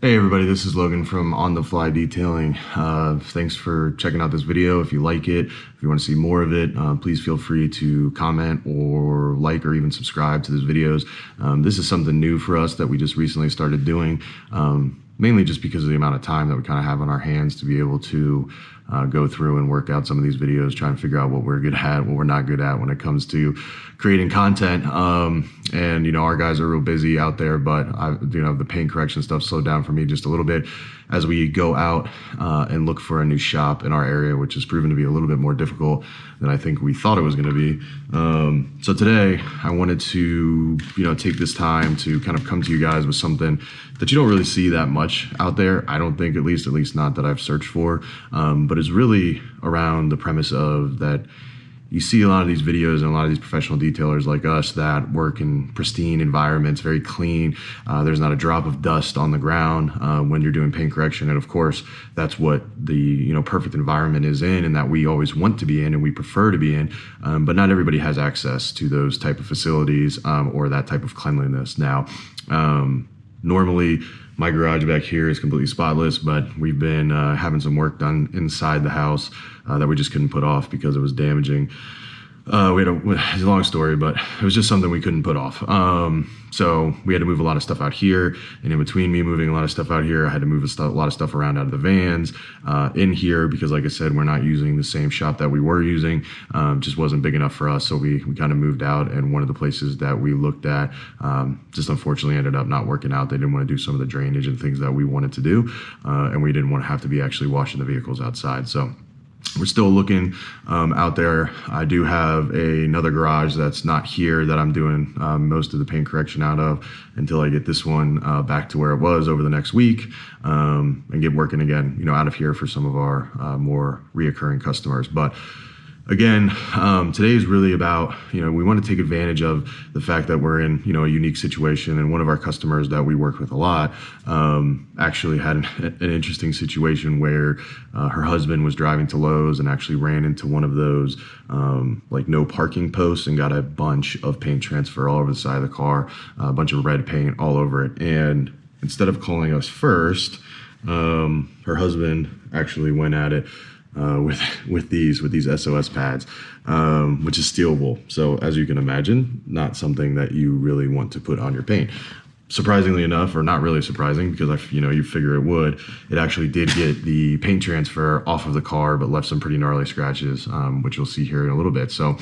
Hey everybody, this is Logan from On The Fly Detailing. Thanks for checking out this video. If you like it, if you want to see more of it, please feel free to comment or like or even subscribe to these videos. This is something new for us that we just recently started doing, mainly just because of the amount of time that we kind of have on our hands to be able to go through and work out some of these videos, try and figure out what we're good at, what we're not good at when it comes to creating content. And, you know, our guys are real busy out there, but the paint correction stuff slowed down for me just a little bit as we go out and look for a new shop in our area, which has proven to be a little bit more difficult than I think we thought it was going to be. So today I wanted to, take this time to kind of come to you guys with something that you don't really see that much out there. I don't think, at least not that I've searched for, but it's really around the premise of that you see a lot of these videos and a lot of these professional detailers like us that work in pristine environments, very clean. There's not a drop of dust on the ground when you're doing paint correction. And of course, that's what the perfect environment is in, and that we always want to be in and we prefer to be in. But not everybody has access to those type of facilities or that type of cleanliness. Now, normally, my garage back here is completely spotless, but we've been having some work done inside the house that we just couldn't put off because it was damaging. It's a long story, but it was just something we couldn't put off. So we had to move a lot of stuff out here, and in between me moving a lot of stuff out here, I had to move a lot of stuff around out of the vans in here because, like I said, we're not using the same shop that we were using. Just wasn't big enough for us, so we kind of moved out, and one of the places that we looked at just unfortunately ended up not working out. They didn't want to do some of the drainage and things that we wanted to do, and we didn't want to have to be actually washing the vehicles outside. So we're still looking out there. I do have another garage that's not here that I'm doing most of the paint correction out of until I get this one back to where it was over the next week and get working again, out of here for some of our more reoccurring customers. But again, today is really about, we want to take advantage of the fact that we're in, a unique situation. And one of our customers that we work with a lot actually had an interesting situation where her husband was driving to Lowe's and actually ran into one of those like no parking posts and got a bunch of paint transfer all over the side of the car, a bunch of red paint all over it. And instead of calling us first, her husband actually went at it with these SOS pads, which is stealable. So as you can imagine, not something that you really want to put on your paint. Surprisingly enough, or not really surprising, because you figure it would, it actually did get the paint transfer off of the car, but left some pretty gnarly scratches, which you'll see here in a little bit. So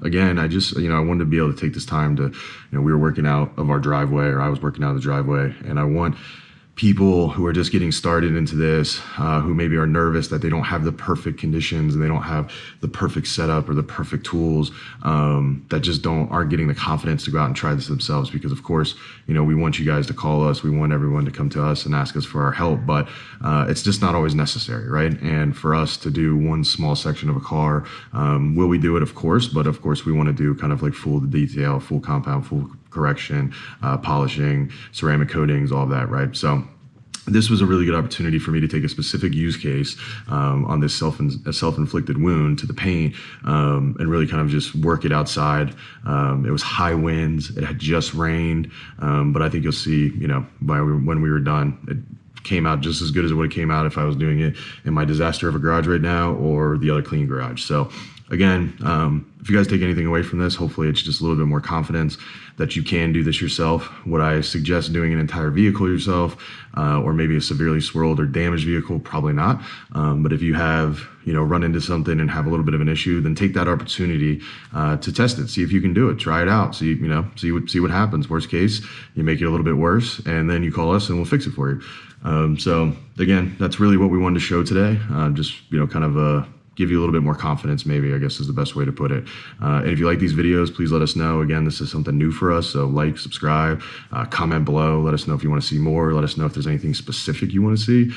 again, I just, I wanted to be able to take this time to, we were working out of our driveway, or I was working out of the driveway, and I want people who are just getting started into this, who maybe are nervous that they don't have the perfect conditions and they don't have the perfect setup or the perfect tools, that just aren't getting the confidence to go out and try this themselves. Because of course, we want you guys to call us. We want everyone to come to us and ask us for our help, but it's just not always necessary, right? And for us to do one small section of a car, will we do it? Of course, but of course we want to do kind of like full detail, full compound, full correction, polishing, ceramic coatings, all of that, right? So this was a really good opportunity for me to take a specific use case on this self-inflicted wound to the paint and really kind of just work it outside. It was high winds. It had just rained, but I think you'll see, when we were done, it came out just as good as it would have came out if I was doing it in my disaster of a garage right now or the other clean garage. So again, if you guys take anything away from this, hopefully it's just a little bit more confidence that you can do this yourself. Would I suggest doing an entire vehicle yourself, or maybe a severely swirled or damaged vehicle? Probably not. But if you have, run into something and have a little bit of an issue, then take that opportunity to test it. See if you can do it. Try it out. See what happens. Worst case, you make it a little bit worse, and then you call us and we'll fix it for you. So again, that's really what we wanted to show today. Just kind of give you a little bit more confidence, maybe, I guess is the best way to put it. And if you like these videos, please let us know. Again, this is something new for us, so like, subscribe, comment below. Let us know if you want to see more. Let us know if there's anything specific you want to see.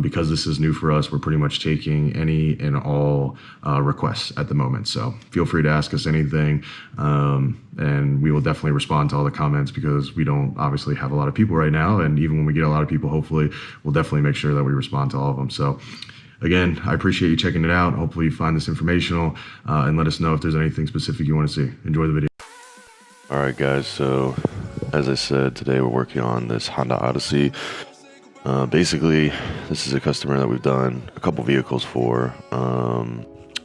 Because this is new for us, we're pretty much taking any and all requests at the moment. So feel free to ask us anything, and we will definitely respond to all the comments because we don't obviously have a lot of people right now. And even when we get a lot of people, hopefully we'll definitely make sure that we respond to all of them. So again, I appreciate you checking it out. Hopefully you find this informational, and let us know if there's anything specific you want to see. Enjoy the video. All right, guys. So as I said, today we're working on this Honda Odyssey. Basically, this is a customer that we've done a couple vehicles for,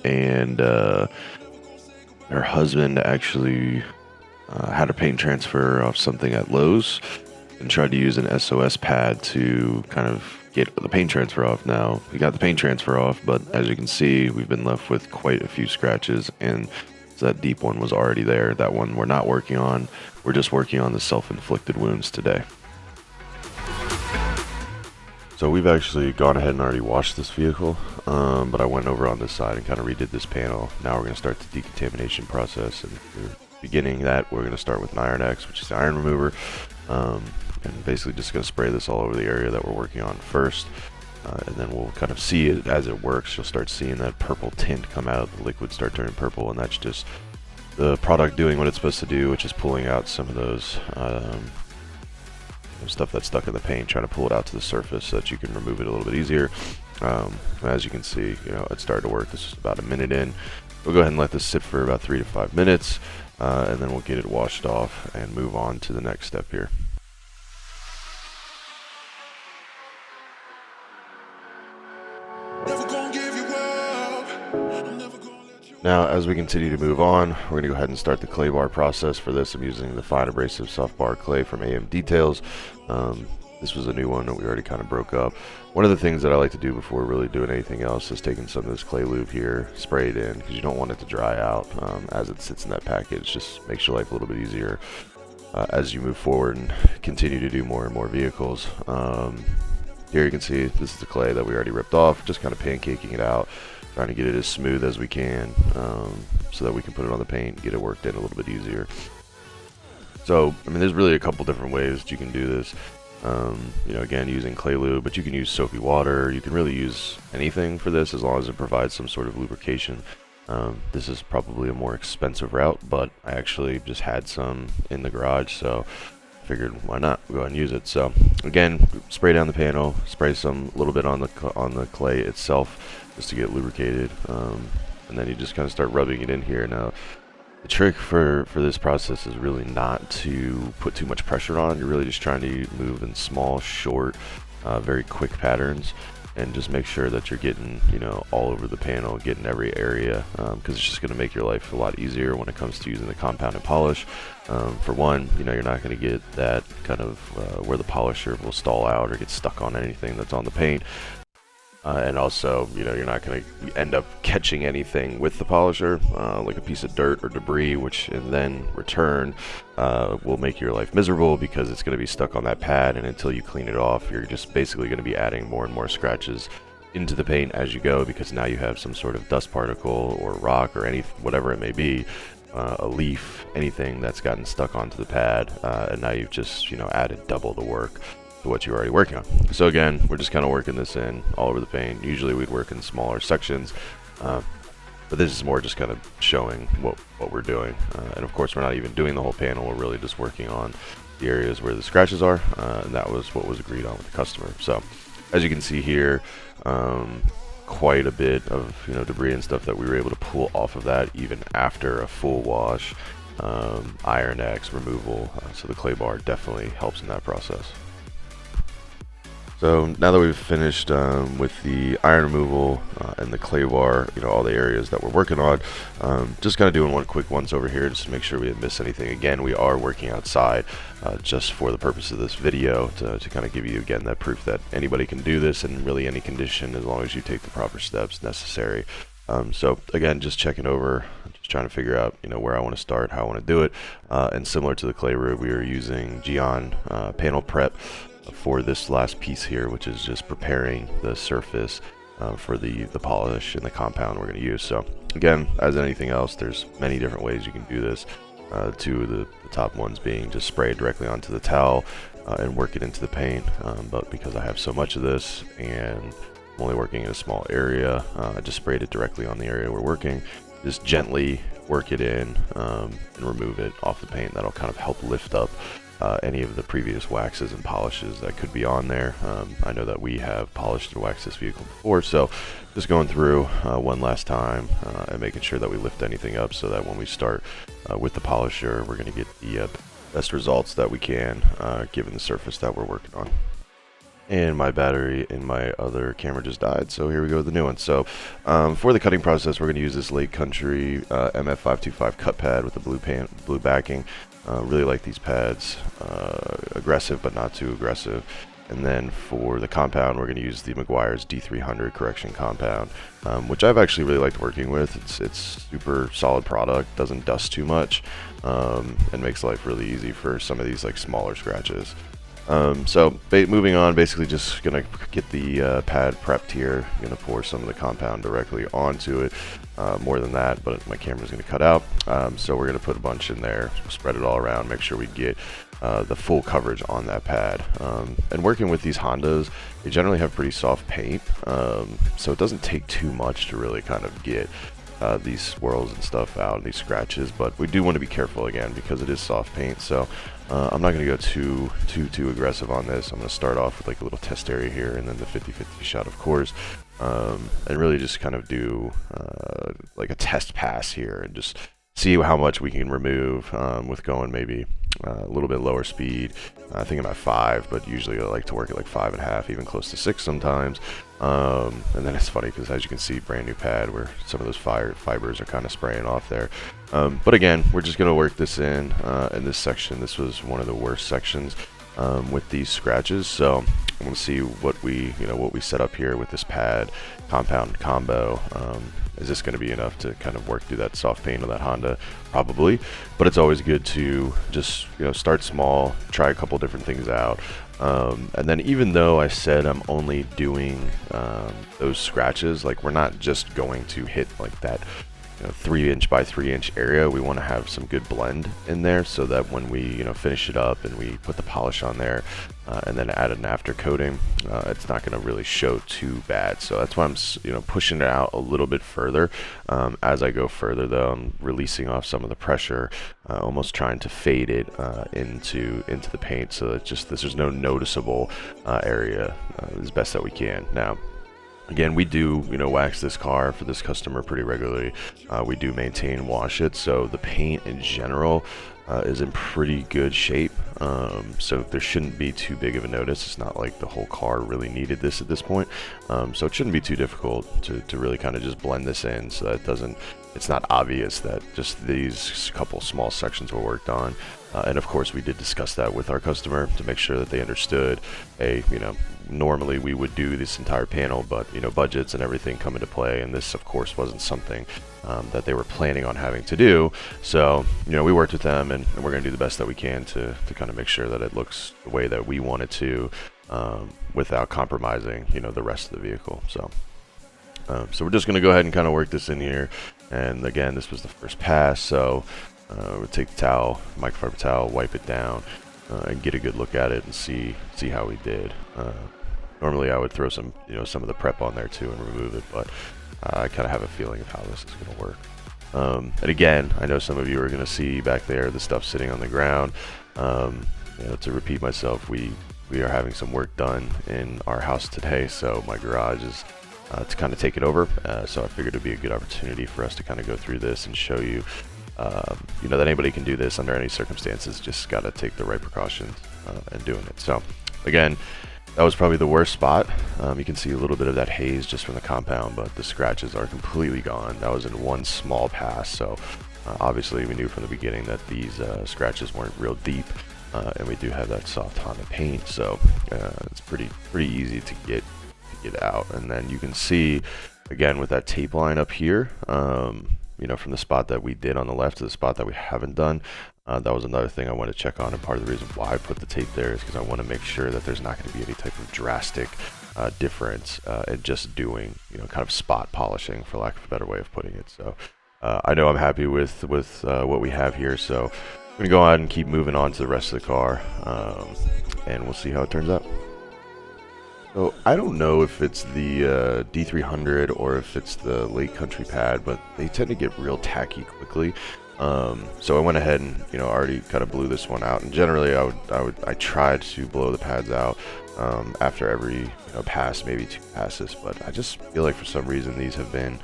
and her husband actually had a paint transfer off something at Lowe's and tried to use an SOS pad to kind of get the paint transfer off. Now, we got the paint transfer off, but as you can see, we've been left with quite a few scratches, and so that deep one was already there. That one we're not working on. We're just working on the self-inflicted wounds today. So we've actually gone ahead and already washed this vehicle, but I went over on this side and kind of redid this panel. Now we're going to start the decontamination process, and beginning that, we're going to start with an Iron X, which is the iron remover, and basically just going to spray this all over the area that we're working on first, and then we'll kind of see it as it works. You'll start seeing that purple tint come out, the liquid start turning purple, and that's just the product doing what it's supposed to do, which is pulling out some of those stuff that's stuck in the paint, trying to pull it out to the surface so that you can remove it a little bit easier. As you can see, it started to work. This is about a minute in. We'll go ahead and let this sit for about 3 to 5 minutes, and then we'll get it washed off and move on to the next step here. Now, as we continue to move on, we're going to go ahead and start the clay bar process. For this, I'm using the fine abrasive soft bar clay from AM Details. This was a new one that we already kind of broke up. One of the things that I like to do before really doing anything else is taking some of this clay lube here, spray it in, because you don't want it to dry out as it sits in that package. Just makes your life a little bit easier as you move forward and continue to do more and more vehicles. Here you can see this is the clay that we already ripped off, just kind of pancaking it out, trying to get it as smooth as we can, so that we can put it on the paint and get it worked in a little bit easier. So, I mean, there's really a couple different ways that you can do this. Again, using clay lube, but you can use soapy water. You can really use anything for this as long as it provides some sort of lubrication. This is probably a more expensive route, but I actually just had some in the garage, so figured why not go ahead and use it. So again, spray down the panel, spray some little bit on the clay itself just to get lubricated, and then you just kind of start rubbing it in here. Now, the trick for this process is really not to put too much pressure on. You're really just trying to move in small, short, very quick patterns, and just make sure that you're getting, all over the panel, getting every area, because it's just going to make your life a lot easier when it comes to using the compounded polish. For one, you're not going to get that kind of where the polisher will stall out or get stuck on anything that's on the paint. And also, you're not going to end up catching anything with the polisher, like a piece of dirt or debris, which in then return will make your life miserable because it's going to be stuck on that pad, and until you clean it off, you're just basically going to be adding more and more scratches into the paint as you go, because now you have some sort of dust particle or rock or whatever it may be, a leaf, anything that's gotten stuck onto the pad, and now you've just added double the work to what you're already working on. So again, we're just kind of working this in all over the paint. Usually we'd work in smaller sections, but this is more just kind of showing what we're doing. And of course, we're not even doing the whole panel. We're really just working on the areas where the scratches are, and that was what was agreed on with the customer. So as you can see here, quite a bit of debris and stuff that we were able to pull off of that even after a full wash, Iron X removal. So the clay bar definitely helps in that process. So now that we've finished with the iron removal and the clay bar, all the areas that we're working on, just kind of doing one quick once over here just to make sure we didn't miss anything. Again, we are working outside just for the purpose of this video to kind of give you, again, that proof that anybody can do this in really any condition as long as you take the proper steps necessary. So again, just checking over, just trying to figure out where I want to start, how I want to do it. And similar to the clay rub, we are using Geon panel prep for this last piece here, which is just preparing the surface for the polish and the compound we're going to use. So again, as anything else, there's many different ways you can do this. Two of the top ones being just spray it directly onto the towel and work it into the paint, but because I have so much of this and I'm only working in a small area, I just sprayed it directly on the area we're working. Just gently work it in and remove it off the paint. That'll kind of help lift up any of the previous waxes and polishes that could be on there. I know that we have polished and waxed this vehicle before, so just going through one last time and making sure that we lift anything up so that when we start with the polisher, we're going to get the best results that we can given the surface that we're working on. And my battery in my other camera just died, so here we go with the new one. So for the cutting process, we're going to use this Lake Country MF525 cut pad with the blue backing. Really like these pads. Aggressive but not too aggressive. And then for the compound, we're going to use the Meguiar's D300 correction compound, which I've actually really liked working with. It's super solid product, doesn't dust too much, and makes life really easy for some of these like smaller scratches. So moving on, basically just gonna get the pad prepped here. I'm gonna pour some of the compound directly onto it. More than that, but my camera's gonna cut out. So we're gonna put a bunch in there, spread it all around, make sure we get the full coverage on that pad. And working with these Hondas, they generally have pretty soft paint, so it doesn't take too much to really kind of get these swirls and stuff out and these scratches, but we do want to be careful again because it is soft paint. So I'm not going to go too aggressive on this. I'm going to start off with like a little test area here and then the 50-50 shot, of course, and really just kind of do like a test pass here and just see how much we can remove with going maybe a little bit lower speed. I think I'm at 5, but usually I like to work at like 5.5, even close to 6 sometimes. And then it's funny because, as you can see, brand new pad where some of those fibers are kind of spraying off there. But again, we're just going to work this in this section. This was one of the worst sections with these scratches. So I'm going to see what we set up here with this pad compound combo. Is this going to be enough to kind of work through that soft paint of that Honda? Probably, but it's always good to just start small, try a couple different things out, and then even though I said I'm only doing those scratches, like we're not just going to hit like that 3" by 3" area. We want to have some good blend in there so that when we finish it up and we put the polish on there and then add an after coating, it's not going to really show too bad. So that's why I'm pushing it out a little bit further. As I go further though, I'm releasing off some of the pressure, almost trying to fade it into the paint so that there's no noticeable area as best that we can. Now again, we do wax this car for this customer pretty regularly. We do maintain and wash it, so the paint in general is in pretty good shape. So there shouldn't be too big of a notice. It's not like the whole car really needed this at this point. So it shouldn't be too difficult to really kind of just blend this in so that it's not obvious that just these couple small sections were worked on. And of course we did discuss that with our customer to make sure that they understood, hey, normally we would do this entire panel, but budgets and everything come into play, and this of course wasn't something that they were planning on having to do. So we worked with them, and we're going to do the best that we can to kind of make sure that it looks the way that we want it to, without compromising the rest of the vehicle. So we're just going to go ahead and kind of work this in here. And again, this was the first pass, so we'll take the towel, microfiber towel, wipe it down, and get a good look at it and see how we did. Normally I would throw some of the prep on there too and remove it, but I kind of have a feeling of how this is going to work. And again, I know some of you are going to see back there the stuff sitting on the ground. To repeat myself, we are having some work done in our house today, so my garage is to kind of take it over. So I figured it'd be a good opportunity for us to kind of go through this and show you that anybody can do this under any circumstances. Just got to take the right precautions in doing it. So again, that was probably the worst spot. You can see a little bit of that haze just from the compound, but the scratches are completely gone. That was in one small pass, so obviously we knew from the beginning that these scratches weren't real deep, and we do have that soft Honda paint, so it's pretty easy to get out. And then you can see again with that tape line up here, from the spot that we did on the left to the spot that we haven't done. That was another thing I wanted to check on, and part of the reason why I put the tape there is because I want to make sure that there's not going to be any type of drastic difference in just doing kind of spot polishing, for lack of a better way of putting it. So I know I'm happy with what we have here, so I'm going to go ahead and keep moving on to the rest of the car, and we'll see how it turns out. So I don't know if it's the D300 or if it's the Lake Country pad, but they tend to get real tacky quickly. So I went ahead and already kind of blew this one out. And generally I tried to blow the pads out after every pass, maybe 2 passes. But I just feel like for some reason these have been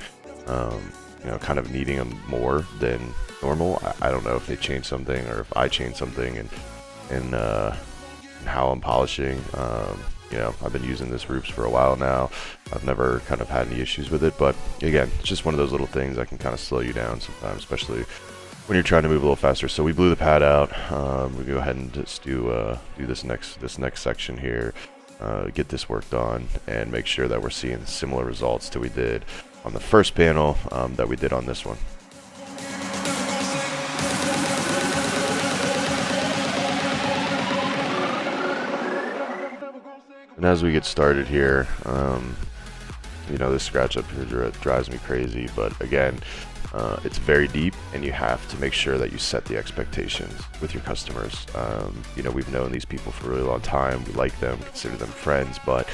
kind of needing them more than normal. I don't know if they changed something or if I changed something and how I'm polishing. you know, I've been using this roofs for a while now. I've never kind of had any issues with it, but again, it's just one of those little things that can kind of slow you down sometimes, especially when you're trying to move a little faster. So we blew the pad out. We go ahead and just do this next section here, get this worked on, and make sure that we're seeing similar results to we did on the first panel that we did on this one. And as we get started here, you know, this scratch up here drives me crazy, but again, it's very deep, and you have to make sure that you set the expectations with your customers. You know, we've known these people for a really long time. We like them, consider them friends, but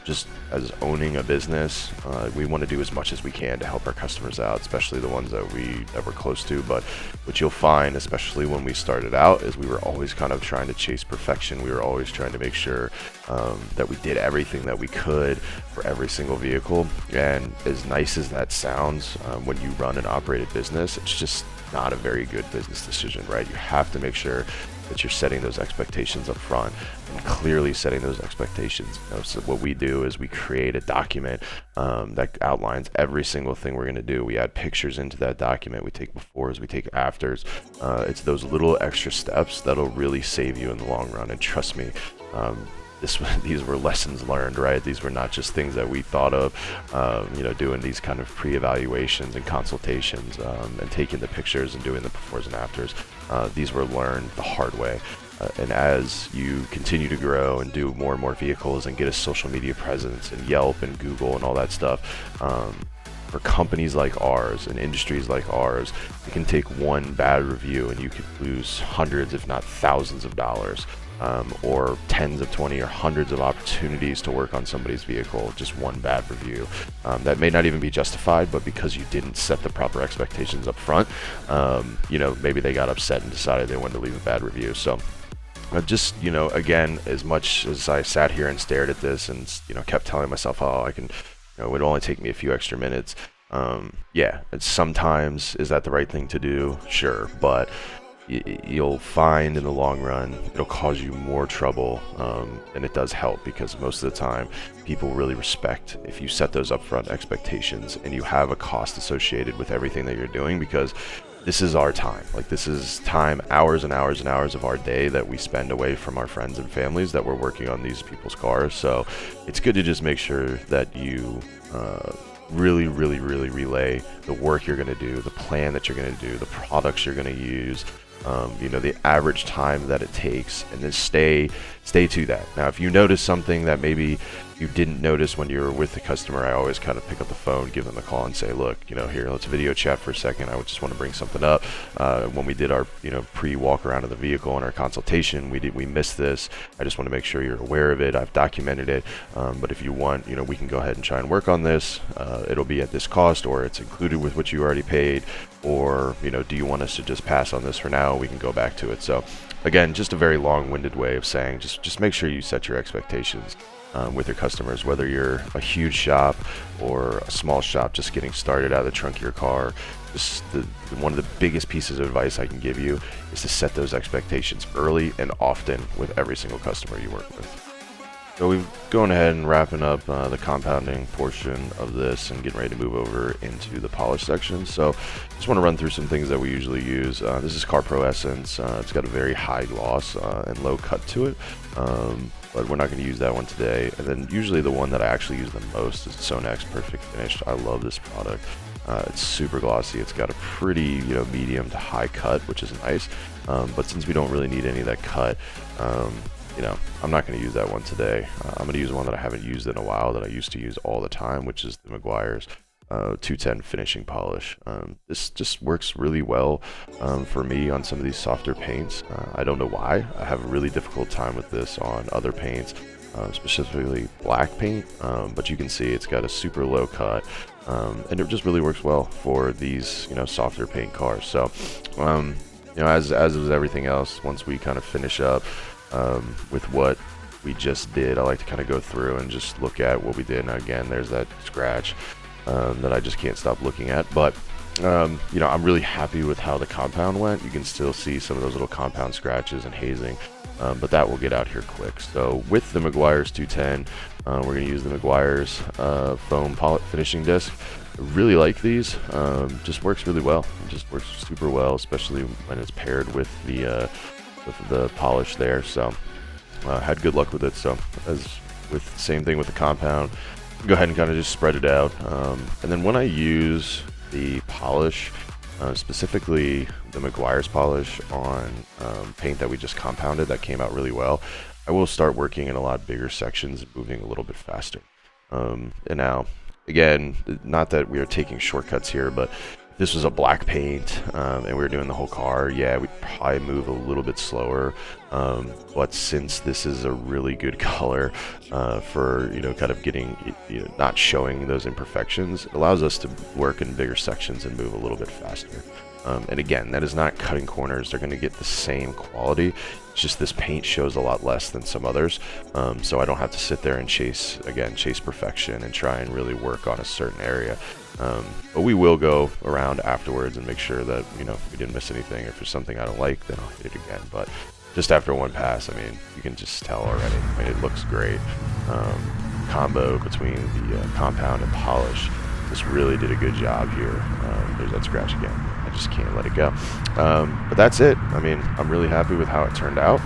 just as owning a business, we want to do as much as we can to help our customers out, especially the ones that we're close to. But what you'll find, especially when we started out, is we were always kind of trying to chase perfection. We were always trying to make sure that we did everything that we could for every single vehicle. And as nice as that sounds, when you run and operate a business, it's just not a very good business decision, right? You have to make sure that you're setting those expectations up front and clearly setting those expectations. You know, so what we do is we create a document that outlines every single thing we're going to do. We add pictures into that document. We take befores, we take afters. It's those little extra steps that'll really save you in the long run. And trust me, these were lessons learned, right? These were not just things that we thought of, you know, doing these kind of pre-evaluations and consultations, and taking the pictures and doing the befores and afters. These were learned the hard way. And as you continue to grow and do more and more vehicles and get a social media presence and Yelp and Google and all that stuff, for companies like ours and industries like ours, it can take one bad review and you could lose hundreds, if not thousands of dollars. Or tens of 20 or hundreds of opportunities to work on somebody's vehicle, just one bad review. That may not even be justified, but because you didn't set the proper expectations up front, you know, maybe they got upset and decided they wanted to leave a bad review. So just, you know, again, as much as I sat here and stared at this and, you know, kept telling myself, oh, I can, you know, it would only take me a few extra minutes. Yeah, it's sometimes, is that the right thing to do? Sure, but you'll find in the long run it'll cause you more trouble, and it does help, because most of the time people really respect if you set those upfront expectations and you have a cost associated with everything that you're doing, because this is our time. Like, this is time, hours and hours and hours of our day that we spend away from our friends and families that we're working on these people's cars. So it's good to just make sure that you really relay the work you're going to do, the plan that you're going to do, the products you're going to use, you know, the average time that it takes, and then stay to that. Now, if you notice something that maybe you didn't notice when you were with the customer, I always kind of pick up the phone, give them a call, and say, look, you know, here, let's video chat for a second. I just want to bring something up. When we did our, you know, pre-walk around of the vehicle and our consultation, we missed this. I just want to make sure you're aware of it. I've documented it, but if you want, you know, we can go ahead and try and work on this. It'll be at this cost, or it's included with what you already paid, or, you know, do you want us to just pass on this for now? We can go back to it. So again, just a very long-winded way of saying, just make sure you set your expectations with your customers, whether you're a huge shop or a small shop just getting started out of the trunk of your car. Just one of the biggest pieces of advice I can give you is to set those expectations early and often with every single customer you work with. So we've gone ahead and wrapping up the compounding portion of this and getting ready to move over into the polish section. So just want to run through some things that we usually use. This is CarPro Essence. It's got a very high gloss and low cut to it, but we're not going to use that one today. And then usually the one that I actually use the most is Sonex Perfect Finish. I love this product. It's super glossy. It's got a pretty, you know, medium to high cut, which is nice. But since we don't really need any of that cut, you know, I'm not going to use that one today. I'm going to use one that I haven't used in a while that I used to use all the time, which is the Meguiar's 210 finishing polish. This just works really well for me on some of these softer paints. I don't know why. I have a really difficult time with this on other paints, specifically black paint, but you can see it's got a super low cut, and it just really works well for these, you know, softer paint cars. So, you know, as with everything else, once we kind of finish up with what we just did, I like to kind of go through and just look at what we did. Now again, there's that scratch that I just can't stop looking at, but You know, I'm really happy with how the compound went. You can still see some of those little compound scratches and hazing, but that will get out here quick. So with the Meguiar's 210, we're going to use the Meguiar's foam finishing disc. I really like these. Just works really well. It just works super well, especially when it's paired with the polish there. So had good luck with it. So as with same thing with the compound, go ahead and kind of just spread it out. And then when I use the polish, specifically the Meguiar's polish on paint that we just compounded that came out really well, I will start working in a lot bigger sections and moving a little bit faster. And now, again, not that we are taking shortcuts here, but if this was a black paint and we were doing the whole car, yeah, we'd probably move a little bit slower. But since this is a really good color for, you know, kind of getting, you know, not showing those imperfections, it allows us to work in bigger sections and move a little bit faster. And again, that is not cutting corners. They're going to get the same quality. It's just this paint shows a lot less than some others. So I don't have to sit there and chase perfection and try and really work on a certain area. But we will go around afterwards and make sure that, you know, we didn't miss anything. If there's something I don't like, then I'll hit it again. But just after one pass, I mean, you can just tell already. I mean, it looks great. Combo between the compound and polish just really did a good job here. There's that scratch again. I just can't let it go. But that's it. I mean, I'm really happy with how it turned out.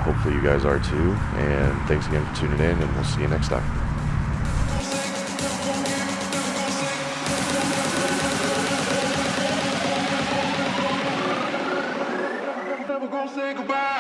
Hopefully you guys are too. And thanks again for tuning in, and we'll see you next time. Never gonna say goodbye.